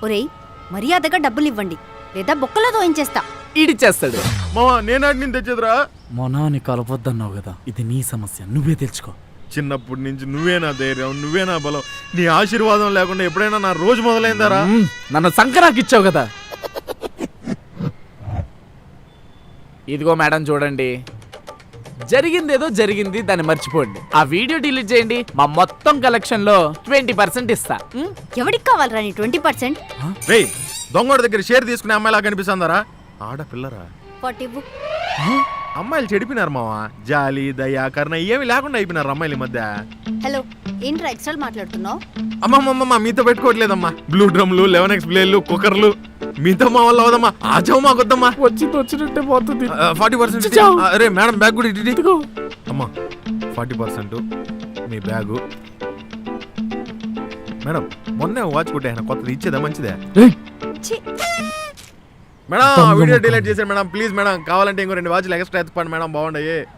ఒరేయ్, మర్యాదగా డబ్బులు ఇవ్వండి, లేదా బొక్కలో దోయించేస్తా. ఈడిచ్చేస్తాడు. మావా నేనాటి నుంచి తెచ్చేదిరా. మొనాని కలపొద్దన్నావు కదా, ఇది నీ సమస్య, నువ్వే తెలుసుకో. చిన్నప్పటి నుంచి నువ్వే నా ధైర్యం, నువ్వే నా బలం. నీ ఆశీర్వాదం లేకుండా ఎప్పుడైనా నా రోజు మొదలైందారా? నన్ను సంకరాకి ఇచ్చావు కదా. ఇదిగో మేడం చూడండి, జరిగిందేదో జరిగింది, దాన్ని మర్చిపోండి. ఆ వీడియో డిలీట్ చేయండి, మా మొత్తం కలెక్షన్ లో 20% ఇస్తా. ఎవడికి కావాలరా నీ 20%? రేయ్, దొంగోడి దగ్గర షేర్ తీసుకునే అమ్మాయిలా కనిపిస్తుందారా? ఆడపిల్లరా. 40 ఇవ్వు. అమ్మాయిలు చెడిపినారు మావా. జాలి, దయ, కరుణ ఏమి లేకుండా అయిపోయినారు అమ్మాయిల ఈ మధ్య. హలో, ఏంట్రా ఎక్స్ట్రా మాట్లాడుతున్నావు? అమ్మమ్మమ్మ మీతో పెట్టుకోవట్లేదమ్మా. బ్లూ డ్రమ్లు, 11x ప్లేలు, కుక్కర్లు మీతో మా వల్ల అవదమ్మా. ఆచవు మాకొద్దమ్మా. వచ్చినట్టే పోతుంది. 40%. అరే మేడం బ్యాగ్ కూడా ఇటు అమ్మా. 40% మీ బ్యాగు. మేడం మొన్నే వాచ్ కొట్టాను, కొత్తది ఇచ్చేదా? మంచిదే ఛీ, మేడం. వీడియో డిలీట్ చేశాను మేడం, ప్లీజ్ మేడం. కావాలంటే ఇంకో 2 వాచ్లు ఎక్స్ట్రా ఎత్తుకోండి మేడం, బాగుండయి.